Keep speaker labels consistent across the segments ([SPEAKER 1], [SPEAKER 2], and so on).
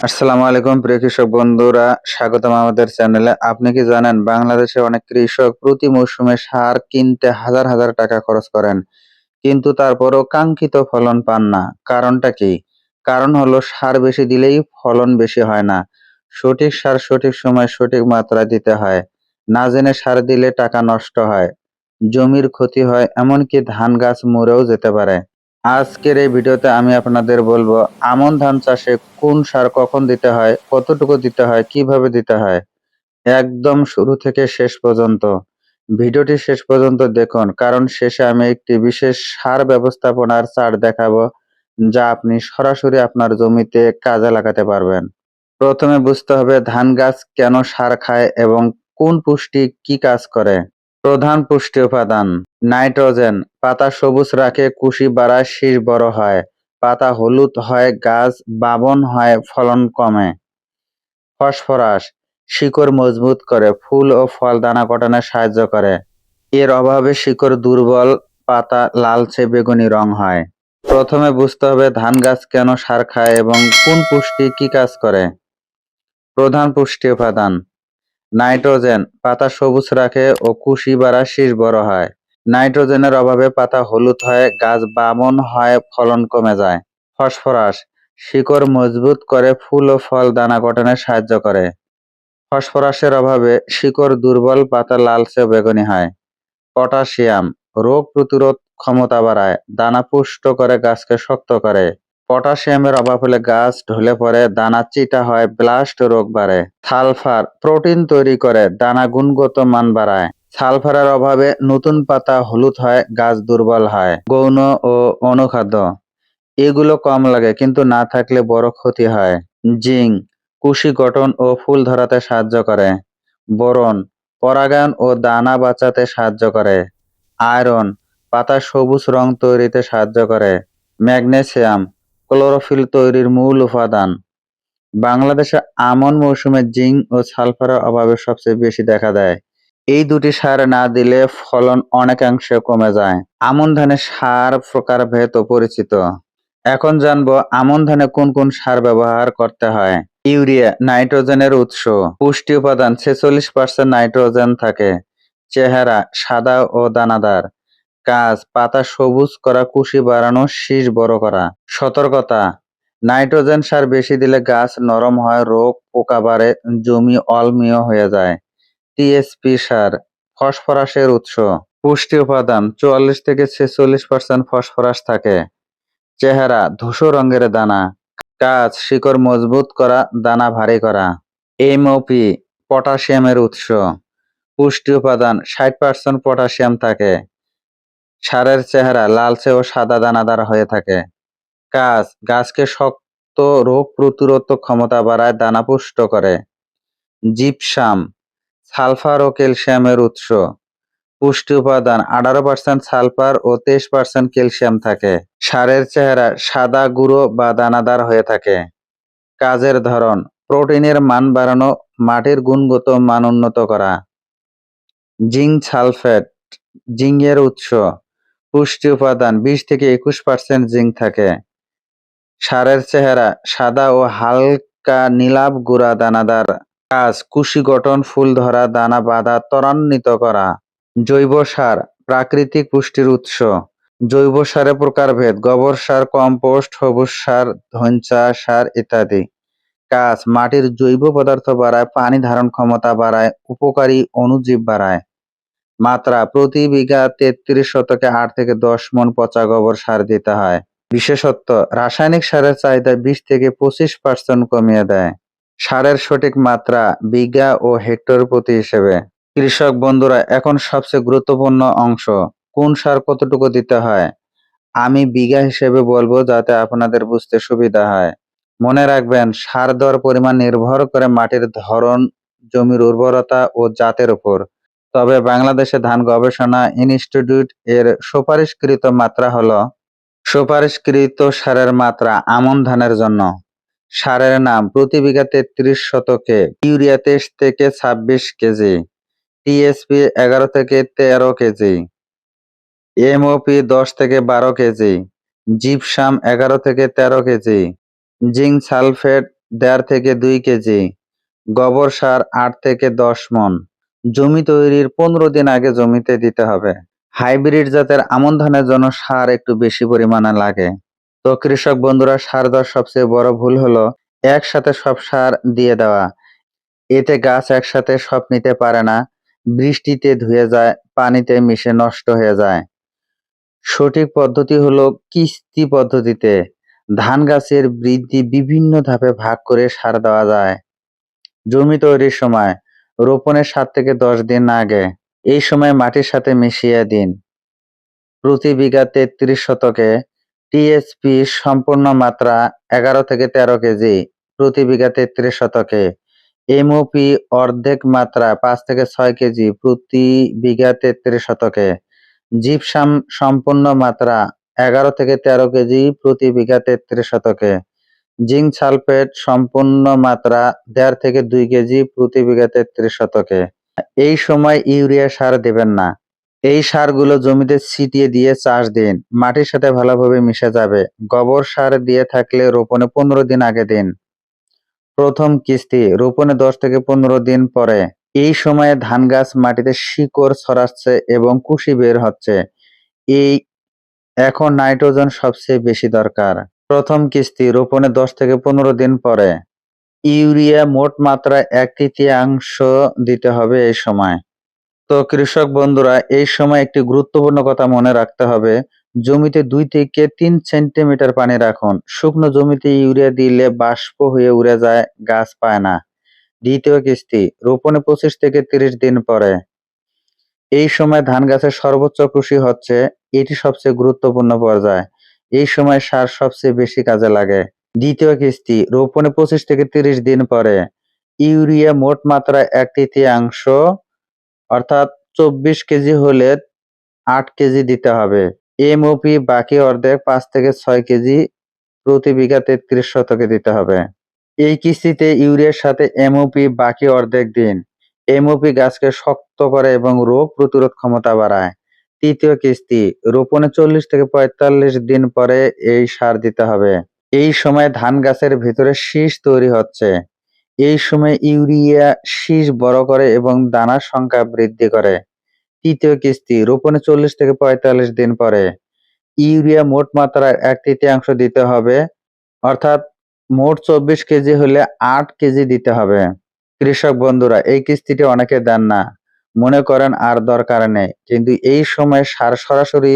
[SPEAKER 1] আসসালামু আলাইকুম প্রিয় কৃষক বন্ধুরা, স্বাগতম আমাদের চ্যানেলে। আপনি কি জানেন বাংলাদেশে অনেক কৃষক প্রতি মৌসুমে সার কিনতে হাজার হাজার টাকা খরচ করেন, কিন্তু তারপরও কাঙ্ক্ষিত ফলন পান না। কারণটা কি? কারণ হলো সার বেশি দিলেই ফলন বেশি হয় না। সঠিক সার সঠিক সময় সঠিক মাত্রায় দিতে হয়। না জেনে সার দিলে টাকা নষ্ট হয়, জমির ক্ষতি হয়, এমনকি ধান গাছ মরেও যেতে পারে। আজকের এই ভিডিওতে আমি আপনাদের বলবো আমন ধান চাষে কোন সার কখন দিতে হয়, কতটুকু দিতে হয়, কিভাবে দিতে হয়। একদম শুরু থেকে শেষ পর্যন্ত ভিডিওটি শেষ পর্যন্ত দেখুন, কারণ শেষে আমি একটি বিশেষ সার ব্যবস্থাপনার চার্ট দেখাবো, যা আপনি সরাসরি আপনার জমিতে কাজে লাগাতে পারবেন। প্রথমে বুঝতে হবে ধান গাছ কেন সার খায় এবং কোন পুষ্টি কি কাজ করে। প্রধান পুষ্টি উপাদান: নাইট্রোজেন, পাতা সবুজ রাখে, কুশি বাড়ায়, শীষ বড় হয়। পাতা হলুদ হয়, গাছ বাবন হয়, ফলন কমে। ফসফরাস, শিকড় মজবুত করে, ফুল ও ফল দানা গঠনে সাহায্য করে। এর অভাবে শিকড় দুর্বল, পাতা লালচে বেগুনি রং হয়। প্রথমে বুঝতে হবে ধান গাছ কেন সার খায় এবং কোন পুষ্টি কি কাজ করে। প্রধান পুষ্টি উপাদান: নাইট্রোজেন, পাতা সবুজ রাখে ও কুশি বাড়ায়, শীষ বড় হয়। নাইট্রোজেনের অভাবে পাতা হলুদ হয়, গাছ বামন হয়, ফলন কমে যায়। ফসফরাস, শিকড় মজবুত করে, ফুল ও ফল দানা গঠনে সাহায্য করে। ফসফরাসের অভাবে শিকড় দুর্বল, পাতা লালচে বেগুনি হয়। পটাশিয়াম, রোগ প্রতিরোধ ক্ষমতা বাড়ায়, দানা পুষ্ট করে, গাছকে শক্ত করে। পটাশিয়ামের অভাব হলে গাছ ঢলে পড়ে, দানা চিটা হয়, ব্লাস্ট রোগ বাড়ে। সালফার, প্রোটিন তৈরি করে, দানা গুণগত মান বাড়ায়। সালফারের অভাবে নতুন পাতা হলুদ হয়, গাছ দুর্বল হয়। গৌণ ও অনুখাদ্য, এগুলো কম লাগে, কিন্তু না থাকলে বড় ক্ষতি হয়। জিঙ্ক, কুশি গঠন ও ফুল ধরাতে সাহায্য করে। বোরন, পরাগায়ন ও দানা বাঁচাতে সাহায্য করে। আয়রন, পাতার সবুজ রং তৈরিতে সাহায্য করে। ম্যাগনেসিয়াম, ক্লোরোফিল তৈরির মূল উপাদান। বাংলাদেশে আমন মৌসুমে জিঙ্ক ও সালফারের অভাবে সবচেয়ে বেশি দেখা দেয়। এই দুটি সার না দিলে ফলন অনেকাংশে কমে যায়। আমন ধানের সার প্রকারভেদ ও পরিচিত। এখন জানবো আমন ধানে কোন কোন সার ব্যবহার করতে হয়। ইউরিয়া, নাইট্রোজেনের উৎস। পুষ্টি উপাদান: 46% নাইট্রোজেন থাকে। চেহারা সাদা ও দানাদার। কাজ: পাতা সবুজ করা, কুশি বাড়ানো, শীষ বড় করা। সতর্কতা: নাইট্রোজেন সার বেশি দিলে গাছ নরম হয়, রোগ পোকা বাড়ে, জমি অম্লীয় হয়ে যায়। টিএসপি সার, ফসফরাসের উৎস। পুষ্টি উপাদান: 44 থেকে 46% ফসফরাস থাকে। চেহারা ধূসর রঙের দানা। কাজ: শিকড় মজবুত করা, দানা ভারী করা। এমওপি, পটাশিয়ামের উৎস। পুষ্টি উপাদান: 60% পটাশিয়াম থাকে। সারের চেহারা লালচে ও সাদা দানাদার হয়ে থাকে। কাজ: গাছকে শক্ত, রোগ প্রতিরোধ ক্ষমতা বাড়ায়, দানা পুষ্ট করে। জিপসাম, সালফার ও ক্যালসিয়ামের উৎস। পুষ্টি উপাদান: 18% সালফার ও 23% ক্যালসিয়াম থাকে। সারের চেহারা সাদা, গুঁড়ো বা দানাদার হয়ে থাকে। কাজের ধরন: প্রোটিনের মান বাড়ানো, মাটির গুণগত মান উন্নত করা। জিঙ্ক সালফেট, জিঙ্কের উৎস। পুষ্টি উপাদান: 20 থেকে 21% জিঙ্ক থাকে। সারের চেহারা সাদা ও হালকা নীলাভ, গুঁড়া দানাদার। কাজ: কুশি গঠন, ফুল ধরা, দানা বাঁধা ত্বরান্বিত করা। জৈব সার, প্রাকৃতিক পুষ্টির উৎস। জৈব সারের প্রকারভেদ: গোবর সার, কম্পোস্ট, সবুজ সার, ধনচা সার ইত্যাদি। কাজ: মাটির জৈব পদার্থ বাড়ায়, পানি ধারণ ক্ষমতা বাড়ায়, উপকারী অণুজীব বাড়ায়। মাত্রা: প্রতি বিঘা 33 শতকে 8 থেকে 10 মণ পচা গোবর সার দিতে হয়। বিশেষত্ব: রাসায়নিক সারের চাহিদা 20 থেকে 25% কমিয়ে দেয়। সারের সঠিক মাত্রা বিঘা ও হেক্টর প্রতি হিসেবে। কৃষক বন্ধুরা, এখন সবচেয়ে গুরুত্বপূর্ণ অংশ, কোন সার কতটুকু দিতে হয়। আমি বিঘা হিসেবে বলবো, যাতে আপনাদের বুঝতে সুবিধা হয়। মনে রাখবেন, সার দেওয়ার পরিমাণ নির্ভর করে মাটির ধরন, জমির উর্বরতা ও জাতের উপর। তবে বাংলাদেশে ধান গবেষণা ইনস্টিটিউট এর সুপারিশকৃত মাত্রা হলো: সুপারিশকৃত সারের মাত্রা আমন ধানের জন্য। সারের নাম: প্রতি বিঘা 33 শতকে ইউরিয়া 23 থেকে 26 কেজি, টিএসপি 11 থেকে 13 কেজি, এমওপি 10 থেকে 12 কেজি, জিপসাম 11 থেকে 13 কেজি, জিঙ্ক সালফেট 1.5 থেকে 2 কেজি, গোবর সার 8 থেকে 10 মণ। জমি তৈরির 15 দিন আগে জমিতে দিতে হবে। হাইব্রিড জাতের আমন ধানের জন্য সার একটু বেশি পরিমাণে লাগে। তো কৃষক বন্ধুরা, সার দেওয়ার সবচেয়ে বড় ভুল হলো একসাথে সব সার দিয়ে দেওয়া। এতে গাছ একসাথে সব নিতে পারে না, বৃষ্টিতে ধুয়ে যায়, পানিতে মিশে নষ্ট হয়ে যায়। সঠিক পদ্ধতি হলো কিস্তি পদ্ধতিতে ধান গাছের বৃদ্ধি বিভিন্ন ধাপে ভাগ করে সার দেওয়া যায়। জমি তৈরির সময় রোপণের 7 থেকে 10 দিন আগে এই সময় মাটির সাথে মিশিয়ে দিন। প্রতি বিঘা 33 শতকে টিএসপি সম্পূর্ণ মাত্রা 11 থেকে 13 কেজি প্রতি বিঘা 33 শতকে, এমওপি অর্ধেক মাত্রা 5 থেকে 6 কেজি প্রতি বিঘা 33 শতকে, জিপসাম সম্পূর্ণ মাত্রা 11 থেকে 13 কেজি প্রতি বিঘা 33 শতকে, জিঙ্ক সালফেট সম্পূর্ণ মাত্রা 1.5 থেকে 2 কেজি প্রতি বিঘা 33 শতকে। এই সময় ইউরিয়া সার দেবেন না। এই সারগুলো জমিতে ছিটিয়ে দিয়ে চাষ দিন, মাটির সাথে ভালোভাবে মিশে যাবে। গোবর সার দিয়ে থাকলে রোপণে 15 দিন আগে দিন। প্রথম কিস্তি রোপণে 10 থেকে 15 দিন পরে। এই সময়ে ধান গাছ মাটিতে শিকড় ছড়াচ্ছে এবং কুশি বের হচ্ছে। এখন নাইট্রোজেন সবচেয়ে বেশি দরকার। প্রথম কিস্তি রোপণে 10 থেকে 15 দিন পরে। ইউরিয়া মোট মাত্রা 1/3 দিতে হবে এই সময়। তো কৃষক বন্ধুরা, এই সময় একটি গুরুত্বপূর্ণ কথা মনে রাখতে হবে, জমিতে 2 থেকে 3 সেন্টিমিটার পানি রাখুন। শুকনো জমিতে ইউরিয়া দিলে বাষ্প হয়ে উড়ে যায়, গাছ পায় না। দ্বিতীয় কিস্তি রোপণে 25 থেকে 30 দিন পরে। এই সময় ধান গাছের সর্বোচ্চ কুশি হচ্ছে, এটি সবচেয়ে গুরুত্বপূর্ণ পর্যায়। এই সময় সার সবচেয়ে বেশি কাজে লাগে। দ্বিতীয় কিস্তি রোপণে 25 থেকে 30 দিন পরে। ইউরিয়া মোট মাত্রা 1/3 অর্থাৎ 24 কেজি হলে 8 কেজি দিতে হবে। এমওপি বাকি অর্ধেক 5 থেকে 6 কেজি প্রতি বিঘা 33 শতকে দিতে হবে। এই কিস্তিতে ইউরিয়ার সাথে এমওপি বাকি অর্ধেক দিন। এমওপি গাছকে শক্ত করে এবং রোগ প্রতিরোধ ক্ষমতা বাড়ায়। তৃতীয় কিস্তি রোপণে 40 থেকে 45 দিন পরে এই সার দিতে হবে। এই সময় ধান গাছের ভেতরে শীষ তৈরি হচ্ছে। এই সময় ইউরিয়া শীষ বড় করে এবং দানার সংখ্যা বৃদ্ধি করে। তৃতীয় কিস্তি রোপণে 40 থেকে 45 দিন পরে। ইউরিয়া মোট মাত্রার 1/3 দিতে হবে, অর্থাৎ মোট 24 কেজি হলে 8 কেজি দিতে হবে। কৃষক বন্ধুরা, এই কিস্তিটি অনেকে দেন না, মনে করেন আর দরকার নেই, কিন্তু এই সময় সার সরাসরি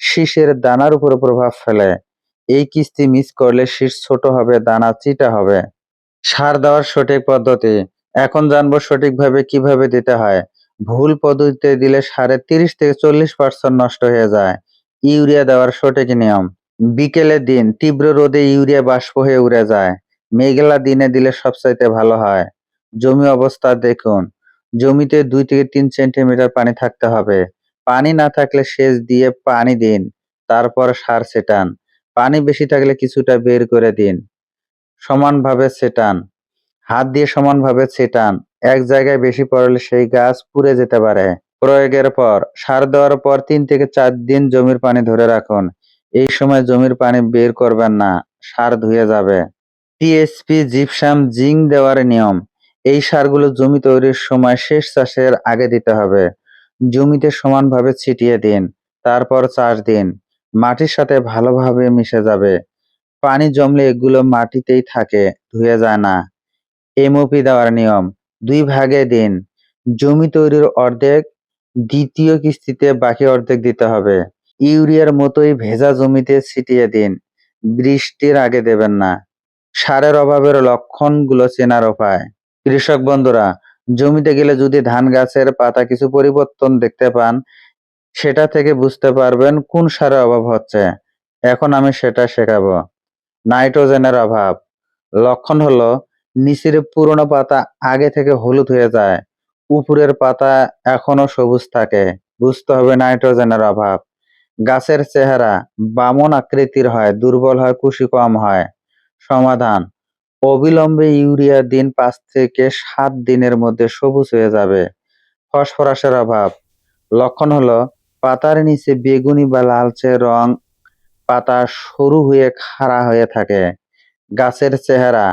[SPEAKER 1] শীষের দানার উপর প্রভাব ফেলে। এই কিস্তি মিস করলে শীষ ছোট হবে, দানা চিটা হবে। সার দেওয়ার সঠিক পদ্ধতি এখন জানবো, সঠিকভাবে কিভাবে দিতে হয়। ভুল পদ্ধতিতে দিলে সারের 30 থেকে 40% নষ্ট হয়ে যায়। ইউরিয়া দেওয়ার সঠিক নিয়ম: বিকেলে দিন, তীব্র রোদে ইউরিয়া বাষ্প হয়ে উড়ে যায়। মেঘলা দিনে দিলে সবচাইতে ভালো হয়। জমি অবস্থা দেখুন, জমিতে 2 থেকে 3 সেন্টিমিটার পানি থাকতে হবে। পানি না থাকলে সেচ দিয়ে পানি দিন, তারপর সার ছেটান। পানি বেশি থাকলে কিছুটা বের করে দিন। সমানভাবে ছেটান, হাত দিয়ে সমানভাবে ছেটান। এক জায়গায় বেশি পড়লে সেই গাছ পুড়ে যেতে পারে। প্রয়োগের পর সার দেওয়ার পর 3 থেকে 4 দিন জমির পানি ধরে রাখুন। এই সময় জমির পানি বের করবেন না, সার ধুয়ে যাবে। টিএসপি, জিপসাম, জিঙ্ক দেওয়ার নিয়ম: এই সারগুলো জমি তৈরির সময় শেষ চাষের আগে দিতে হবে। জমিতে সমানভাবে ছিটিয়ে দিন, তারপর চাষ দিন। মাটির সাথে ভালোভাবে মিশে যাবে। পানি জমলে এগুলো মাটিতেই থাকে, ধুয়ে যায় না। এমওপি দেওয়ার নিয়ম: 2 ভাগে দিন। জমি তৈরির অর্ধেক দ্বিতীয় কিস্তিতে বাকি অর্ধেক দিতে হবে। ইউরিয়ার মতোই ভেজা জমিতে ছিটিয়ে দিন, বৃষ্টির আগে দেবেন না। সারের অভাবের লক্ষণগুলো চেনার উপায়: কৃষক বন্ধুরা, জমিতে গেলে যদি ধান গাছের পাতা কিছু পরিবর্তন দেখতে পান, সেটা থেকে বুঝতে পারবেন কোন সারের অভাব হচ্ছে। এখন আমি সেটা শেখাবো। নাইট্রোজেনের অভাব লক্ষণ হলো, নিচের পুরোনো পাতা আগে থেকে হলুদ হয়ে যায়, উপরের পাতা এখনো সবুজ থাকে, বুঝতে হবে নাইট্রোজেনের অভাব। গাছের চেহারা বামন আকৃতির হয়, দুর্বল হয়, কুশি কম হয়। সমাধান: অবিলম্বে ইউরিয়া দিন, 5 থেকে 7 দিনের মধ্যে সবুজ হয়ে যাবে। ফসফরাসের অভাব লক্ষণ হলো, পাতার নিচে বেগুনি বা লালচে রং, পাতা সরু হয়ে খাড়া হয়ে থাকে। গাছের চেহারা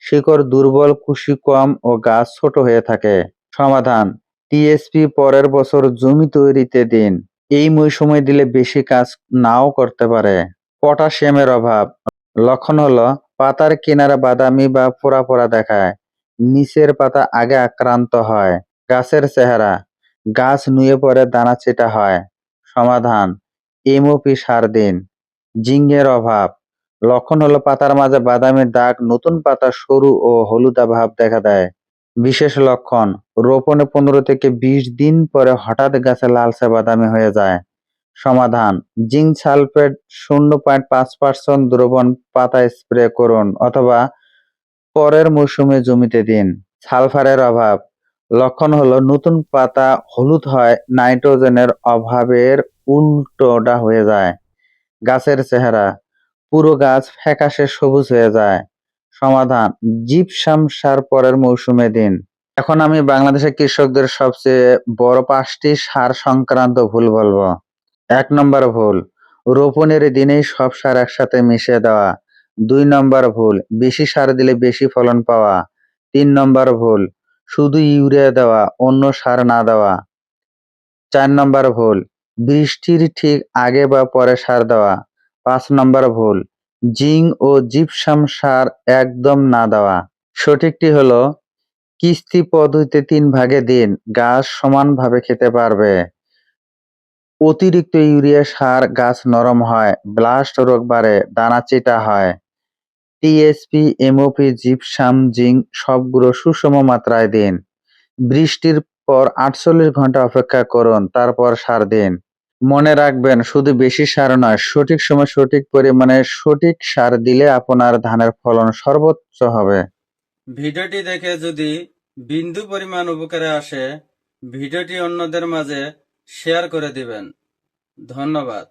[SPEAKER 1] শিকড় দুর্বল, কুশি কম ও গাছ ছোট হয়ে থাকে। সমাধান: টিএসপি পরের বছর জমি তৈরিতে দিন। এই মৌসুমে দিলে বেশি কাজ নাও করতে পারে। পটাশিয়ামের অভাব। লক্ষণ হলো পাতার কিনারা বাদামি বা পোড়া পোড়া দেখায়, নিচের পাতা আগে আক্রান্ত হয়। গাছের চেহারা: গাছ নুয়ে পড়ে, দানা চিটা হয়। সমাধান: এমওপি সার দিন। জিঙ্কের অভাব। লক্ষণ হলো পাতার মাঝে বাদামি দাগ, নতুন পাতা সরু ও হলুদা ভাব দেখা দেয়। বিশেষ লক্ষণ: রোপণে 15 থেকে 20 দিন পরে হঠাৎ গাছে লালচে বাদামি হয়ে যায়। সমাধান: জিঙ্ক সালফেট 0.5% দ্রবণ পাতায় স্প্রে করুন অথবা পরের মৌসুমে জমিতে দিন। সালফারের অভাব। লক্ষণ হলো নতুন পাতা হলুদ হয়, নাইট্রোজেনের অভাবের উল্টোটা হয়ে যায়। গাছের চেহারা: পুরো গাছ ফ্যাকাশে সবুজ হয়ে যায়। সমাধান: জিপসাম সার পরের মৌসুমে দিন। এখন আমি বাংলাদেশের কৃষকদের সবচেয়ে বড় 5টি সার সংক্রান্ত ভুল বলবো। 1 নম্বর ভুল, রোপণের দিনেই সব সার একসাথে মিশিয়ে দেওয়া। 2 নম্বর ভুল, বেশি সার দিলে বেশি ফলন পাওয়া। 3 নম্বর ভুল, শুধু ইউরিয়া দেওয়া, অন্য সার না দেওয়া। 4 নম্বর ভুল, বৃষ্টির ঠিক আগে বা পরে সার দেওয়া। 5 নম্বর ভুল, জিঙ্ক ও জিপসাম সার একদম না দেওয়া। সঠিকটি হলো কিস্তি পদ্ধতিতে 3 ভাগে দিন, গাছ সমানভাবে খেতে পারবে। অতিরিক্ত ইউরিয়া সার গাছ নরম হয়, ব্লাস্ট রোগ বাড়ে, দানা চিটা হয়। টিএসপি, এমওপি, জিপসাম, জিঙ্ক সবগুলো সুষম মাত্রায় দিন। বৃষ্টির পর 48 ঘন্টা অপেক্ষা করুন, তারপর সার দিন। মনে রাখবেন, শুধু বেশি সার নয়, সঠিক সময় সঠিক পরিমাণে সঠিক সার দিলে আপনার ধানের ফলন সর্বোচ্চ হবে।
[SPEAKER 2] ভিডিওটি দেখে যদি বিন্দু পরিমাণ উপকারে আসে, ভিডিওটি অন্যদের মাঝে শেয়ার করে দিবেন। ধন্যবাদ।